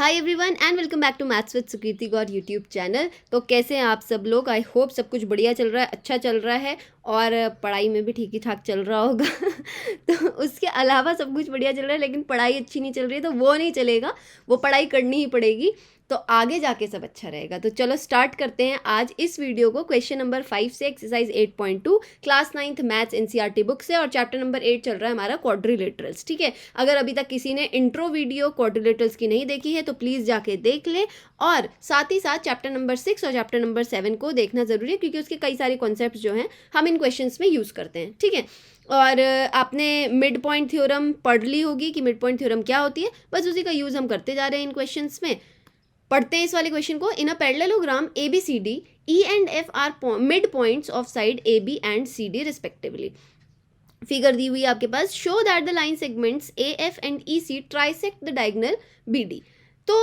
Hi everyone and welcome back to maths with Sukriti Gaur YouTube channel. तो कैसे हैं आप सब लोग? आई होप सब कुछ बढ़िया चल रहा है, अच्छा चल रहा है और पढ़ाई में भी ठीक ही ठाक चल रहा होगा। तो उसके अलावा सब कुछ बढ़िया चल रहा है, लेकिन पढ़ाई अच्छी नहीं चल रही है तो वो नहीं चलेगा, वो पढ़ाई करनी ही पड़ेगी, तो आगे जाके सब अच्छा रहेगा। तो चलो स्टार्ट करते हैं आज इस वीडियो को क्वेश्चन नंबर 5 से exercise 8.2 class 9th maths NCERT book से, और चैप्टर नंबर 8 चल रहा है हमारा क्वाड्रिलेटरल्स। ठीक है, अगर अभी तक किसी ने इंट्रो वीडियो क्वाड्रिलेटरल्स की नहीं देखी है तो प्लीज़ जाके देख ले, और साथ ही साथ चैप्टर नंबर 6 और चैप्टर नंबर 7 को देखना ज़रूरी है, क्योंकि उसके कई सारे कॉन्सेप्ट जो हैं हम इन क्वेश्चंस में यूज़ करते हैं। ठीक है, और आपने मिड पॉइंट थ्योरम पढ़ ली होगी कि मिड पॉइंट थ्योरम क्या होती है, बस उसी का यूज़ हम करते जा रहे हैं इन क्वेश्चंस में। पढ़ते हैं इस वाले क्वेश्चन को। In a parallelogram ABCD E and F are mid points of side AB and CD respectively. Figure दी हुई है आपके पास। Show that the line segments AF and EC trisect the diagonal BD। तो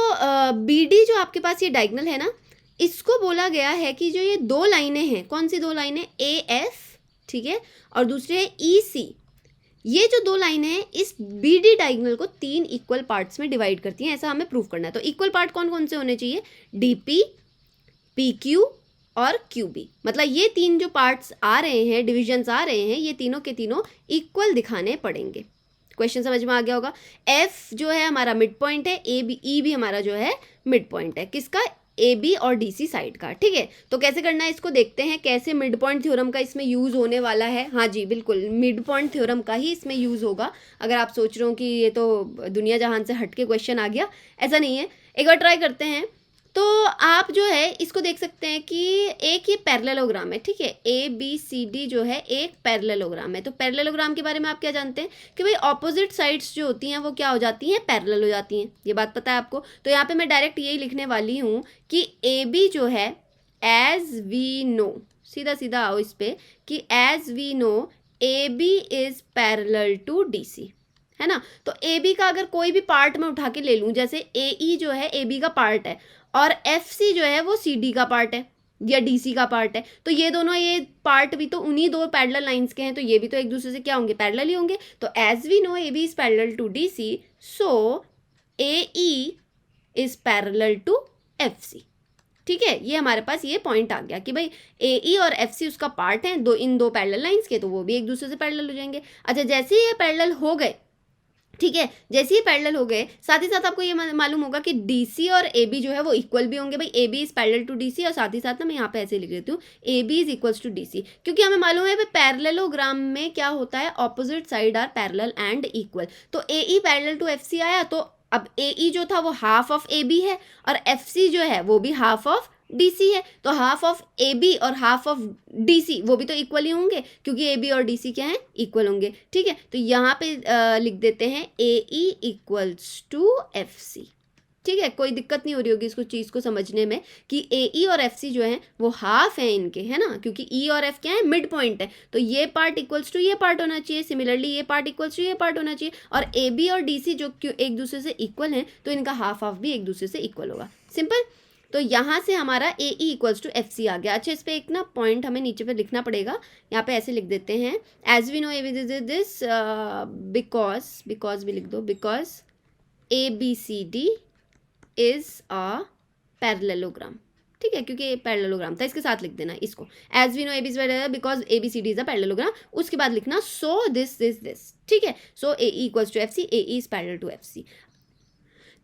BD जो आपके पास ये डायगोनल है ना, इसको बोला गया है कि जो ये दो लाइनें हैं, कौन सी दो लाइनें? AF, ठीक है, और दूसरे है EC। ये जो दो लाइनें हैं इस BD डायगोनल को 3 इक्वल पार्ट्स में डिवाइड करती हैं, ऐसा हमें प्रूव करना है। तो इक्वल पार्ट कौन कौन से होने चाहिए? DP, PQ और QB। मतलब ये तीन जो पार्ट्स आ रहे हैं, डिविजन्स आ रहे हैं, ये तीनों के तीनों इक्वल दिखाने पड़ेंगे। क्वेश्चन समझ में आ गया होगा। F जो है हमारा मिड पॉइंट है, E भी हमारा जो है मिड पॉइंट है, किसका? AB और DC साइड का। ठीक है, तो कैसे करना है इसको देखते हैं, कैसे मिड पॉइंट थ्योरम का इसमें यूज़ होने वाला है। हाँ जी बिल्कुल, मिड पॉइंट थ्योरम का ही इसमें यूज़ होगा। अगर आप सोच रहे हो कि ये तो दुनिया जहान से हट के क्वेश्चन आ गया, ऐसा नहीं है। एक बार ट्राई करते हैं। तो आप जो है इसको देख सकते हैं कि एक ये पैरेललोग्राम है। ठीक है, ABCD जो है एक पैरेललोग्राम है। तो पैरेललोग्राम के बारे में आप क्या जानते हैं कि भाई ऑपोजिट साइड्स जो होती हैं वो क्या हो जाती हैं? पैरेलल हो जाती हैं। ये बात पता है आपको। तो यहाँ पे मैं डायरेक्ट यही लिखने वाली हूँ कि AB जो है, एज वी नो, सीधा सीधा आओ इस पे, कि as we know AB is parallel to DC, है ना। तो AB का अगर कोई भी पार्ट मैं उठा के ले लूँ, जैसे AE जो है AB का पार्ट है, और FC जो है वो CD का पार्ट है या DC का पार्ट है, तो ये दोनों, ये पार्ट भी तो उन्हीं दो पैरेलल लाइंस के हैं, तो ये भी तो एक दूसरे से क्या होंगे? पैरेलल ही होंगे। तो as we know AB is parallel to DC, so AE is parallel to FC। ठीक है, ये हमारे पास ये पॉइंट आ गया कि भाई AE और FC उसका पार्ट है, इन दो पैरेलल लाइंस के, तो वो भी एक दूसरे से पैरेलल हो जाएंगे। अच्छा, जैसे ही ये पैरेलल हो गए, ठीक है, जैसे ही पैरेलल हो गए, साथ ही साथ आपको ये मालूम होगा कि DC और AB जो है वो इक्वल भी होंगे। भाई AB is parallel to DC, और साथ ही साथ ना मैं यहाँ पे ऐसे लिख देती हूँ AB is equals to DC, क्योंकि हमें मालूम है पैरेललोग्राम में क्या होता है? Opposite side are parallel and equal. तो AE पैरेलल टू FC आया, तो अब AE जो था वो हाफ ऑफ AB है, और FC जो है वो भी हाफ ऑफ DC है। तो हाफ ऑफ AB और हाफ ऑफ DC वो भी तो इक्वल ही होंगे, क्योंकि AB और DC क्या है? इक्वल होंगे। ठीक है, तो यहाँ पे लिख देते हैं AE इक्वल्स टू FC। ठीक है, कोई दिक्कत नहीं हो रही होगी इसको, चीज़ को समझने में, कि AE और FC जो है वो हाफ है इनके, है ना, क्योंकि E और F क्या है? मिड पॉइंट है। तो ये पार्ट इक्वल्स टू ये पार्ट होना चाहिए, सिमिलरली ये पार्ट इक्वल्स टू ये पार्ट होना चाहिए, और AB और DC जो एक दूसरे से इक्वल हैं, तो इनका हाफ हाफ भी एक दूसरे से इक्वल होगा। सिंपल। तो यहाँ से हमारा AE इक्वल्स टू FC आ गया। अच्छा, इस पर एक ना पॉइंट हमें नीचे पे लिखना पड़ेगा। यहाँ पे ऐसे लिख देते हैं, as we know this because भी लिख दो, because ABCD is a parallelogram. ठीक है, क्योंकि पैरेललोग्राम था, इसके साथ लिख देना इसको, as we know ABCD because ABCD is a parallelogram. उसके बाद लिखना सो दिस इज दिस। ठीक है, so AE equals to FC, AE is parallel to FC।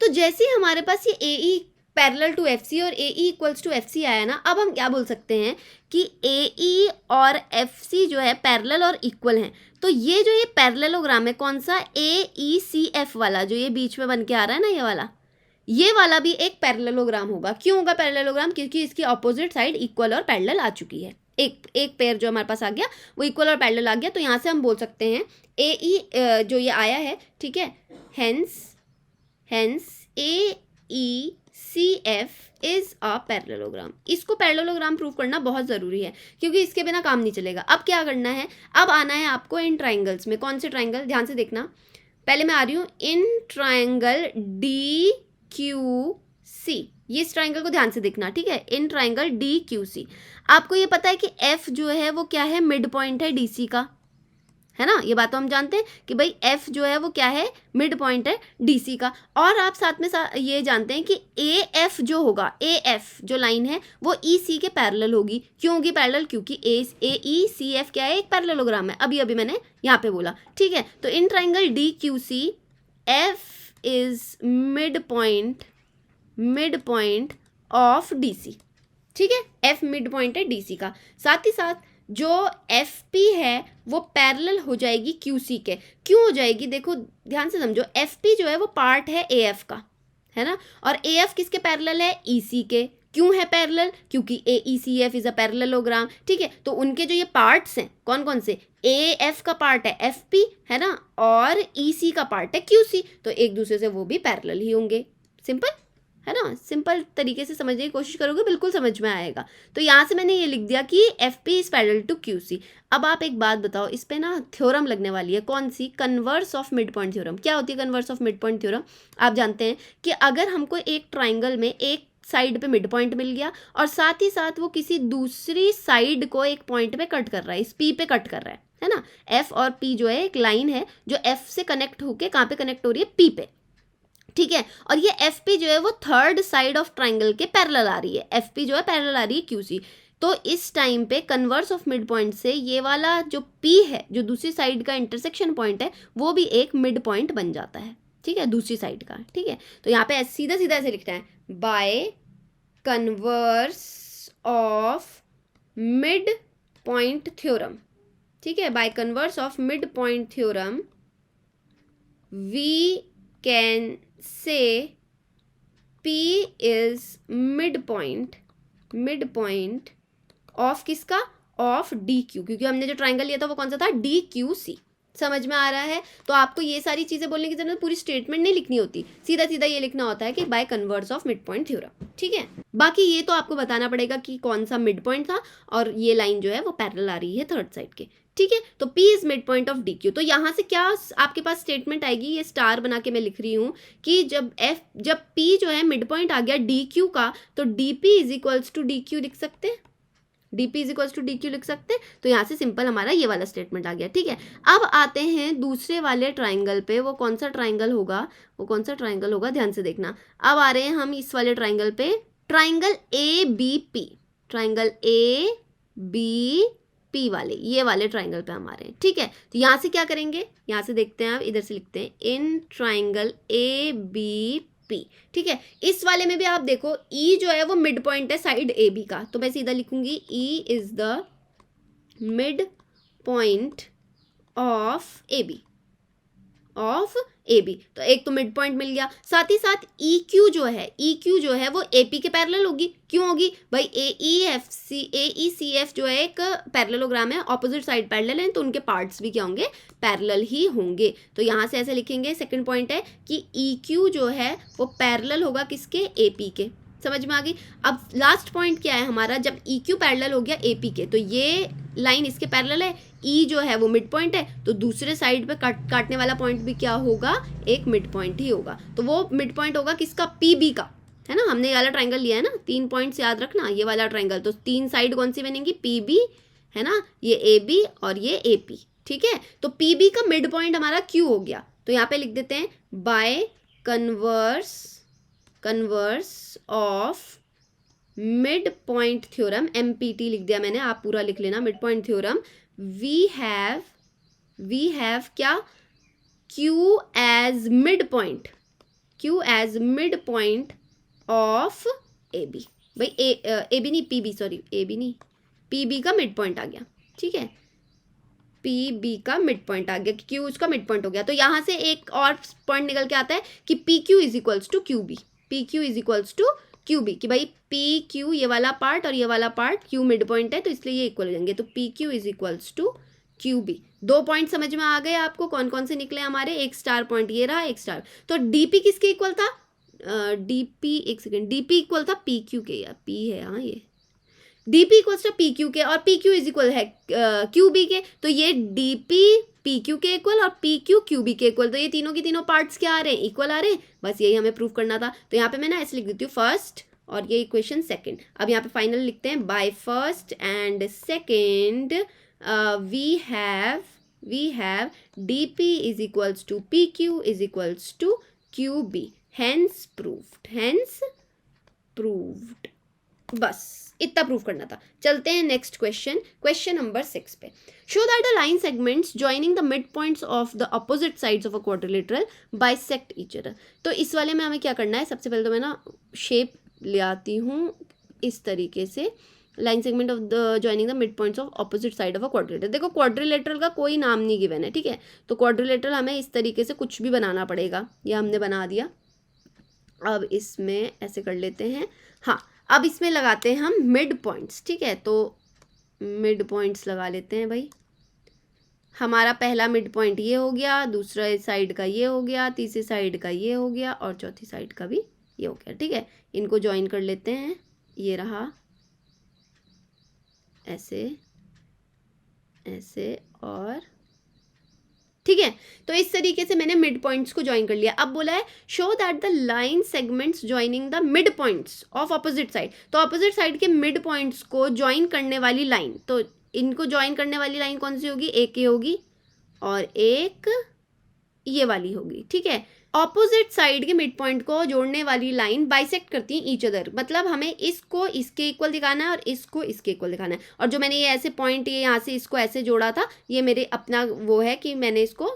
तो जैसे हमारे पास ये AE पैरेलल टू FC और AE इक्वल्स टू FC आया ना, अब हम क्या बोल सकते हैं कि AE और FC जो है पैरेलल और इक्वल हैं। तो ये जो ये पैरेललोग्राम है, कौन सा? AECF वाला, जो ये बीच में बन के आ रहा है ना, ये वाला भी एक पैरेललोग्राम होगा। क्यों होगा पैरेललोग्राम? क्योंकि इसकी ऑपोजिट साइड इक्वल और पैरेलल आ चुकी है। एक पेयर जो हमारे पास आ गया वो इक्वल और पैरेलल आ गया। तो यहाँ से हम बोल सकते हैं AE जो ये आया है, ठीक है, hence AECF is a parallelogram. इसको पैरेललोग्राम प्रूव करना बहुत ज़रूरी है, क्योंकि इसके बिना काम नहीं चलेगा। अब क्या करना है? अब आना है आपको इन ट्राइंगल्स में। कौन से ट्राइंगल? ध्यान से देखना। पहले मैं आ रही हूँ इन ट्राइंगल DQC। ये इस ट्राइंगल को ध्यान से देखना, ठीक है, इन ट्राइंगल DQC। आपको ये पता है कि F जो है वो क्या है? मिड पॉइंट है DC का। है ना। ये बात तो हम जानते हैं कि भाई एफ जो है वो क्या है, मिड पॉइंट है डीसी का। और आप साथ में ये जानते हैं कि ए एफ जो होगा, ए एफ जो लाइन है वो ई सी के पैरेलल होगी। क्यों होगी पैरेलल? क्योंकि ए ई सी एफ क्या है, एक पैरेललोग्राम है, अभी अभी मैंने यहाँ पे बोला, ठीक है। तो in triangle D Q C F is mid point of DC, ठीक है। एफ मिड पॉइंट है डीसी का। साथ ही साथ जो एफ पी है वो पैरेलल हो जाएगी क्यू सी के। क्यों हो जाएगी? देखो ध्यान से समझो, एफ पी जो है वो पार्ट है ए एफ का, है ना। और ए एफ किसके पैरेलल है? ई सी के। क्यों है पैरेलल? क्योंकि A E C F is a parallelogram, ठीक है। तो उनके जो ये पार्ट्स हैं कौन कौन से, ए एफ का पार्ट है एफ पी, है ना, और ई सी का पार्ट है क्यू सी, तो एक दूसरे से वो भी पैरेलल ही होंगे। सिंपल है ना, सिंपल तरीके से समझने की कोशिश करोगे बिल्कुल समझ में आएगा। तो यहाँ से मैंने ये लिख दिया कि F P is parallel to Q C. अब आप एक बात बताओ, इस पे ना थ्योरम लगने वाली है, कौन सी? Converse of mid point theorem. क्या होती है converse of mid point theorem? आप जानते हैं कि अगर हमको एक ट्राइंगल में एक साइड पे मिड पॉइंट मिल गया और साथ ही साथ वो किसी दूसरी साइड को एक पॉइंट पे कट कर रहा है, इस पी पे कट कर रहा है ना। एफ और पी जो है एक लाइन है जो एफ से कनेक्ट होके कहाँ पे कनेक्ट हो रही है? पी पे, ठीक है। और ये एफ पी जो है वो थर्ड साइड ऑफ ट्राइंगल के पैरेलल आ रही है, एफ पी जो है पैरेलल आ रही है क्यू सी। तो इस टाइम पे कन्वर्स ऑफ मिड पॉइंट से ये वाला जो पी है, जो दूसरी साइड का इंटरसेक्शन पॉइंट है, वो भी एक मिड पॉइंट बन जाता है, ठीक है, दूसरी साइड का, ठीक है। तो यहाँ पे सीधा सीधा ऐसे लिखना है, by converse of mid point theorem, ठीक है। By converse of mid point theorem we can say P is midpoint of किसका? ऑफ DQ, क्योंकि हमने जो ट्राइंगल लिया था वो कौन सा था? DQC। समझ में आ रहा है? तो आपको ये सारी चीजें बोलने की जरूरत, पूरी स्टेटमेंट नहीं लिखनी होती, सीधा सीधा ये लिखना होता है कि bye converse of mid point theorem, ठीक है। बाकी ये तो आपको बताना पड़ेगा कि कौन सा मिड पॉइंट था, और ये लाइन जो है वो पैरेलल आ रही है थर्ड साइड के, ठीक है। तो P is mid point of DQ। तो यहाँ से क्या आपके पास स्टेटमेंट आएगी, ये स्टार बना के मैं लिख रही हूँ कि जब P जो है मिड पॉइंट आ गया DQ का, तो DP is equals to DQ लिख सकते हैं, DP is equals to DQ लिख सकते हैं। तो यहाँ से सिंपल हमारा ये वाला स्टेटमेंट आ गया, ठीक है। अब आते हैं दूसरे वाले ट्राइंगल पे, वो कौन सा ट्राइंगल होगा, ध्यान से देखना। अब आ रहे हैं हम इस वाले ट्राइंगल पे, ट्राइंगल ABP, ट्राइंगल ABP वाले, ये वाले ट्राइंगल पे हम आ रहे हैं, ठीक है। तो यहाँ से क्या करेंगे, यहाँ से देखते हैं, आप इधर से लिखते हैं इन ट्राइंगल ABP, ठीक है। इस वाले में भी आप देखो E जो है वो मिड पॉइंट है साइड AB का, तो मैं सीधा लिखूंगी E is the mid point of AB। तो एक तो मिड पॉइंट मिल गया, साथ ही साथ EQ जो है वो AP के पैरेलल होगी। क्यों होगी भाई? AECF जो है एक पैरेललोग्राम है, ऑपोजिट साइड पैरेलल है, तो उनके पार्ट्स भी क्या होंगे? पैरेलल ही होंगे। तो यहाँ से ऐसे लिखेंगे, सेकंड पॉइंट है कि EQ जो है वो पैरेलल होगा किसके? AP के। समझ में आ गई? अब लास्ट पॉइंट क्या है हमारा, जब EQ पैरेलल हो गया AP के, तो ये लाइन इसके पैरेलल है, E जो है वो मिड पॉइंट है, तो दूसरे साइड पे काटने वाला पॉइंट भी क्या होगा? एक मिड पॉइंट ही होगा। तो वो मिड पॉइंट होगा किसका? PB का, है ना। हमने ये वाला ट्राइंगल लिया है ना, 3 पॉइंट्स याद रखना, ये वाला ट्राइंगल, तो 3 साइड कौन सी बनेंगी? PB, है ना, ये AB और ये AP, ठीक है। तो PB का मिड पॉइंट हमारा Q हो गया, तो यहाँ पे लिख देते हैं by converse of mid point theorem, MPT लिख दिया मैंने, आप पूरा लिख लेना, mid point theorem, we have क्या? Q as mid point of AB। भाई AB नहीं, PB, सॉरी AB नहीं, PB का मिड पॉइंट आ गया, ठीक है। PB का मिड पॉइंट आ गया, Q उसका मिड पॉइंट हो गया। तो यहाँ से एक और पॉइंट निकल के आता है कि PQ is equals to QB, कि भाई PQ ये वाला पार्ट और ये वाला पार्ट Q मिड पॉइंट है, तो इसलिए ये इक्वल हो जाएंगे। तो PQ is equals to QB। 2 point समझ में आ गए आपको, कौन कौन से निकले हमारे? एक स्टार पॉइंट ये रहा, एक स्टार। तो DP किसके इक्वल था? DP, एक सेकेंड, DP इक्वल था PQ के, या P है, हाँ ये DP इक्वल्स टू PQ के, और PQ इज इक्वल है QB के, तो ये DP PQ के इक्वल और PQ QB के इक्वल, तो ये तीनों की तीनों पार्ट्स क्या आ रहे हैं? इक्वल आ रहे हैं। बस यही हमें प्रूव करना था। तो यहाँ पे मैं ना ऐसे लिख देती हूँ फर्स्ट और ये इक्वेशन सेकंड। अब यहाँ पे फाइनल लिखते हैं, by first and second we we have DP is equals to PQ is equals to QB, hence proved. बस इतना प्रूव करना था। चलते हैं नेक्स्ट क्वेश्चन, क्वेश्चन नंबर 6 पे। Show that the line segments joining the mid points of the opposite sides of a quadrilateral bisect each other. तो इस वाले में हमें क्या करना है, सबसे पहले तो मैं ना शेप ले आती हूँ इस तरीके से, line segment of the joining the mid points of opposite side of a quadrilateral. देखो क्वाड्रिलेटरल का कोई नाम नहीं गिवन है, ठीक है, तो क्वाड्रिलेटरल हमें इस तरीके से कुछ भी बनाना पड़ेगा, यह हमने बना दिया। अब इसमें ऐसे कर लेते हैं, हाँ अब इसमें लगाते हैं हम मिड पॉइंट्स, ठीक है, तो मिड पॉइंट्स लगा लेते हैं भाई। हमारा पहला मिड पॉइंट ये हो गया, दूसरा साइड का ये हो गया, तीसरी साइड का ये हो गया और चौथी साइड का भी ये हो गया, ठीक है। इनको ज्वाइन कर लेते हैं, ये रहा ऐसे ऐसे और ठीक है। तो इस तरीके से मैंने मिड पॉइंट्स को ज्वाइन कर लिया। अब बोला है show that the line segments joining the mid points of opposite side. तो अपोजिट साइड के मिड पॉइंट्स को ज्वाइन करने वाली लाइन, तो इनको ज्वाइन करने वाली लाइन कौन सी होगी, एक ये होगी और एक ये वाली होगी, ठीक है। ऑपोजिट साइड के मिड पॉइंट को जोड़ने वाली लाइन बाइसेक्ट करती है ईच अदर, मतलब हमें इसको इसके इक्वल दिखाना है और इसको इसके इक्वल दिखाना है। और जो मैंने ये ऐसे पॉइंट ये यहाँ से इसको ऐसे जोड़ा था, ये मेरे अपना वो है कि मैंने इसको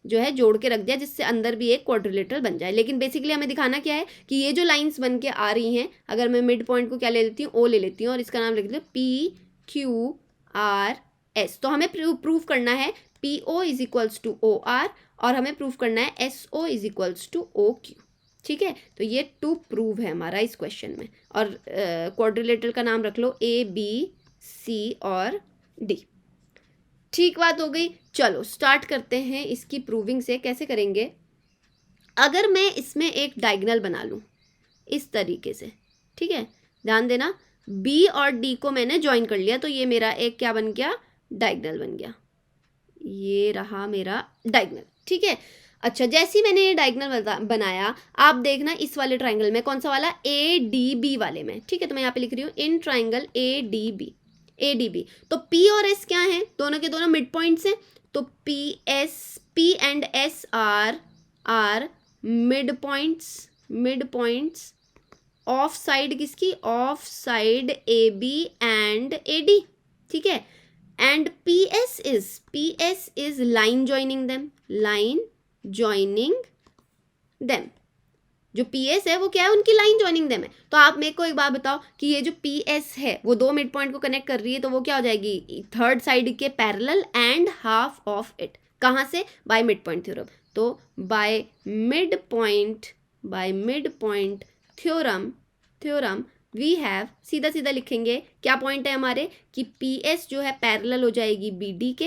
जो है जोड़ के रख दिया जिससे अंदर भी एक क्वाड्रिलेटरल बन जाए। लेकिन बेसिकली हमें दिखाना क्या है कि ये जो लाइंस बन के आ रही हैं, अगर मैं मिड पॉइंट को क्या ले लेती हूँ, O ले लेती हूँ और इसका नाम लिख लेती हूँ PQRS। तो हमें प्रूव करना है PO is equals to OR और हमें प्रूव करना है SO is equals to OQ, ठीक है। तो ये टू प्रूव है हमारा इस क्वेश्चन में। और क्वाड्रिलेटरल का नाम रख लो ABC और D। ठीक बात हो गई। चलो स्टार्ट करते हैं इसकी प्रूविंग से। कैसे करेंगे, अगर मैं इसमें एक डायगोनल बना लूँ इस तरीके से, ठीक है, ध्यान देना, B और D को मैंने ज्वाइन कर लिया तो ये मेरा एक क्या बन गया, डायगोनल बन गया, ये रहा मेरा डायगोनल, ठीक है। अच्छा, जैसे ही मैंने ये डायगोनल बनाया, आप देखना इस वाले ट्राइंगल में, कौन सा वाला, ADB वाले में, ठीक है। तो मैं यहाँ पे लिख रही हूँ इन ट्राइंगल ADB। तो P और S क्या है, दोनों के दोनों मिड पॉइंट्स हैं, तो P and S are mid points of side किसकी, of side AB and AD, ठीक है। And PS is line joining them। जो PS है वो क्या है, उनकी लाइन ज्वाइनिंग देम है। तो आप मेरे को एक बात बताओ कि ये जो PS है वो दो मिड पॉइंट को कनेक्ट कर रही है, तो वो क्या हो जाएगी, थर्ड साइड के parallel and half of it. कहाँ से, बाय मिड पॉइंट थ्योरम। तो by mid point theorem we have, सीधा सीधा लिखेंगे, क्या पॉइंट है हमारे कि PS जो है पैरेलल हो जाएगी BD के,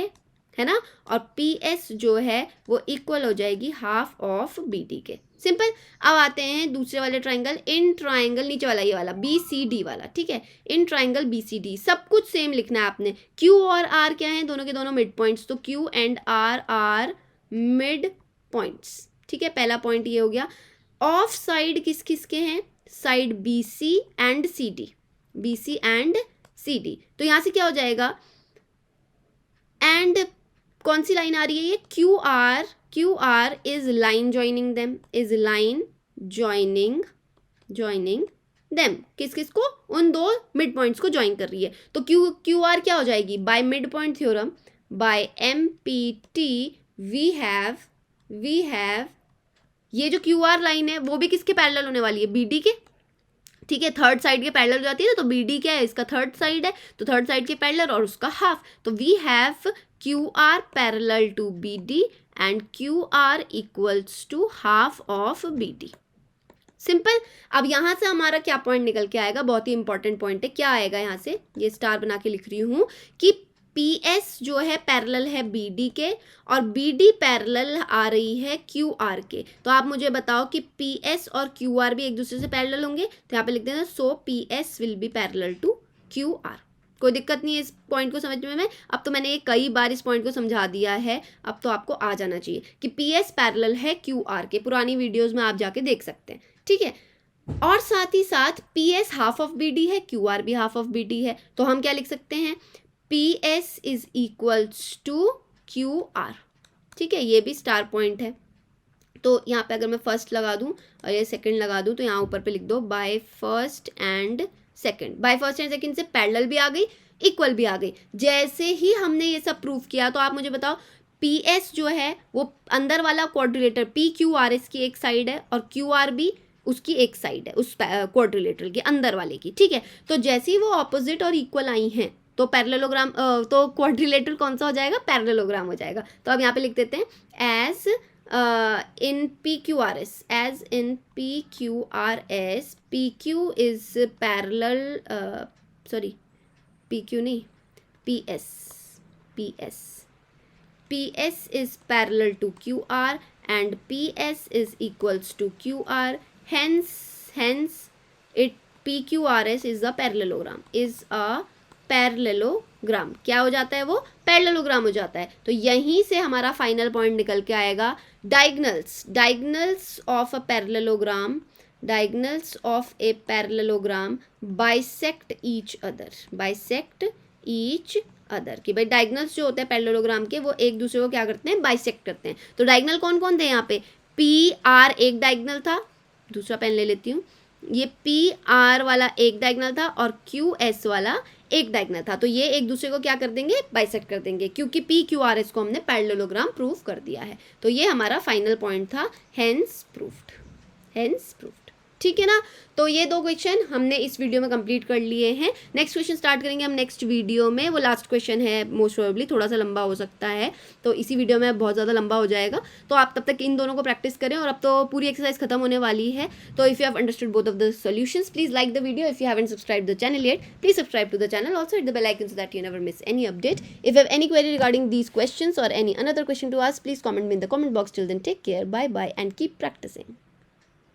है ना, और PS जो है वो इक्वल हो जाएगी हाफ ऑफ BD के। सिंपल। अब आते हैं दूसरे वाले ट्राइंगल, इन ट्राइंगल नीचे वाला ये वाला BCD वाला, ठीक है, इन ट्राइंगल BCD सब कुछ सेम लिखना है आपने। Q और R क्या है, दोनों के दोनों मिड पॉइंट्स, तो Q and R are mid points, ठीक है। पहला पॉइंट ये हो गया। ऑफ साइड किस किस के हैं, साइड BC एंड CD। तो यहाँ से क्या हो जाएगा, एंड कौन सी लाइन आ रही है ये, QR is line joining them, किस किस को, उन दो मिड पॉइंट्स को ज्वाइन कर रही है। तो QR क्या हो जाएगी, by mid point theorem, by MPT we have ये जो QR लाइन है वो भी किसके पैरेलल होने वाली है, BD के, ठीक है। थर्ड साइड के पैरेलल जाती है ना, तो BD क्या है, इसका थर्ड साइड है, तो थर्ड साइड के पैरेलल और उसका हाफ, तो we have QR parallel to BD and QR equals to half of BD। Simple. अब यहाँ से हमारा क्या पॉइंट निकल के आएगा, बहुत ही इंपॉर्टेंट पॉइंट है, क्या आएगा यहाँ से, ये स्टार बना के लिख रही हूँ कि PS जो है पैरेलल है BD के और BD पैरेलल आ रही है QR के। तो आप मुझे बताओ कि PS और QR भी एक दूसरे से पैरेलल होंगे, तो यहाँ पे लिख देना so PS will be parallel to QR। कोई दिक्कत नहीं है इस पॉइंट को समझने में। अब तो मैंने कई बार इस पॉइंट को समझा दिया है, अब तो आपको आ जाना चाहिए कि PS पैरेलल है QR के। पुरानी वीडियोज़ में आप जाके देख सकते हैं, ठीक है। और साथ ही साथ PS हाफ ऑफ BD है, QR भी हाफ ऑफ BD है, तो हम क्या लिख सकते हैं, PS is equals to QR, ठीक है, ये भी स्टार पॉइंट है। तो यहाँ पे अगर मैं फर्स्ट लगा दूँ और ये सेकंड लगा दूँ तो यहाँ ऊपर पे लिख दो bye first and second. Bye first and second से पैरेलल भी आ गई, इक्वल भी आ गई। जैसे ही हमने ये सब प्रूफ किया तो आप मुझे बताओ PS जो है वो अंदर वाला क्वाड्रिलेटर PQRS की एक साइड है और QRB उसकी एक साइड है, उस क्वाड्रिलेटरल के अंदर वाले की, ठीक है। तो जैसे ही वो ऑपोजिट और इक्वल आई हैं तो पैरेललोग्राम तो क्वाड्रिलेटरल कौन सा हो जाएगा, पैरेललोग्राम हो जाएगा। तो अब यहाँ पे लिख देते हैं as in PQRS, as in PQRS, PQ is parallel, sorry, PQ नहीं, PS is parallel to QR and PS is equals to QR, hence it PQRS is a parallelogram, parallelogram क्या हो जाता है, वो पैरेललोग्राम हो जाता है। तो यहीं से हमारा फाइनल पॉइंट निकल के आएगा, diagonals of a parallelogram, diagonals of a parallelogram bisect each other, कि भाई डायगनल्स जो होते हैं पैरेललोग्राम के वो एक दूसरे को क्या करते हैं, बाइसेक्ट करते हैं। तो डायगनल कौन कौन थे यहाँ पे, PR एक डायगनल था, दूसरा पेन ले लेती हूँ, ये PR वाला एक डायगनल था और QS वाला एक डायगनल था। तो ये एक दूसरे को क्या कर देंगे, बाइसेक्ट कर देंगे, क्योंकि PQRS को हमने पैरेललोग्राम प्रूफ कर दिया है। तो ये हमारा फाइनल पॉइंट था, हेंस प्रूफ्ड, ठीक है ना। तो ये दो क्वेश्चन हमने इस वीडियो में कंप्लीट कर लिए हैं। नेक्स्ट क्वेश्चन स्टार्ट करेंगे हम नेक्स्ट वीडियो में, वो लास्ट क्वेश्चन है, मोस्ट प्रोबेबली थोड़ा सा लंबा हो सकता है, तो इसी वीडियो में बहुत ज़्यादा लंबा हो जाएगा। तो आप तब तक इन दोनों को प्रैक्टिस करें और अब तो पूरी एक्सरसाइज खत्म होने वाली है। तो if you have understood both of the solutions please like the video, if you haven't subscribe the channel yet please subscribe to the channel, also hit the bell icon so that you never miss any update. If you have any query regarding these questions और any another question to ask, please comment me in the comment box. Till then take care, bye bye and keep practising.